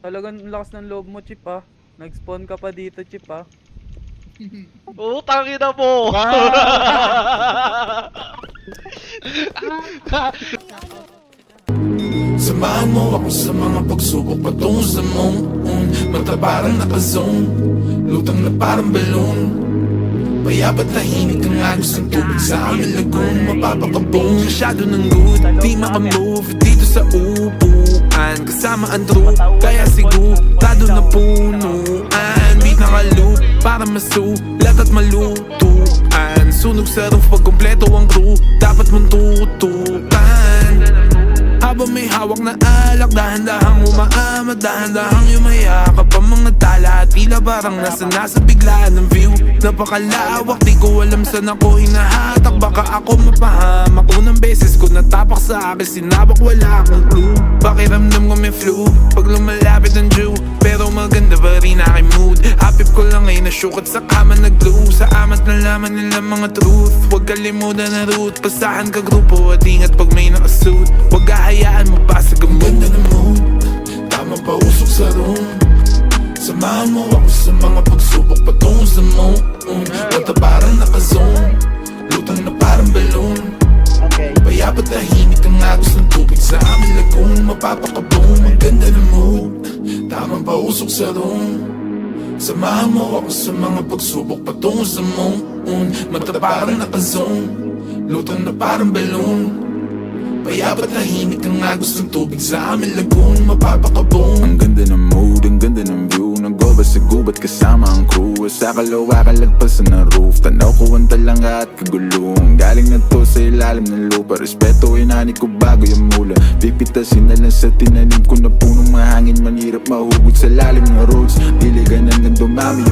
Talagang lakas ng loob mo, Chip ah. Nag-spawn ka pa dito, Chip ah. Oo, tangina mo! Samahan mo ako sa mga pagsubok patungo sa moon. Mata parang nakazone, lutang na parang balloon. Payapat tahimik ang agos ng tubig sa aming lagoon. Mapapakaboom, masyado ng good, di makamove dito sa upuan. Kasama ang troop, kaya sigurado na punuan. Beat na kalup, para masulat at malutuan. Sunog sa roof pag kompleto ang crew, dapat mong tutukan. Habang may hawak na alak, dahan-dahang umaamat, dahan-dahang yumayakap ang mga tala. At tila parang nasa biglaan ng view. Napakalawak, di ko alam saan ako hinahatak. Baka ako mapahamak, unang beses ko natapak sa akin, sinabak wala akong clue. Pakiramdam ko may flu, pag lumalapit ang Jew. Pero maganda pa rin aking mood. Hapip ko lang ay nasyukat sa kama nag-glue. Sa amat na laman nila mga truth. Huwag kalimutan na route, pasahan ka grupo. At ingat pag may nakasuit, huwag hayaan mo pa sa gamot. Ganda ng mood, tama pa usok sa room. Samahan mo ako sa mga pagsubok patungo sa moon. Mata parang nakazone, lutang na parang balloon. Payapat tahimik ang agos ng tubig sa aming lagoon. Mapapakaboom, ang ganda ng mood, tama pa usok sa room. Samahan mo ako sa mga pagsubok patungo sa moon. Mata parang nakazone, lutang na parang balloon. Payapat tahimik ang agos ng tubig sa aming lagoon. Mapapakaboom. Ang ganda ng mood, ang ganda ng view. Nag-over sa gubat kasama ang crew. Sa kalawa kalagpasan ng roof. Tanaw ko ang talanga at kagulong. Galing na to sa ilalim ng lupa. Respeto inani ko bago yung mula. Pipitasin na lang sa tinanim ko na punong mahangin. Manhirap mahugot sa lalim ng roots. Diligan hanggang dumami yung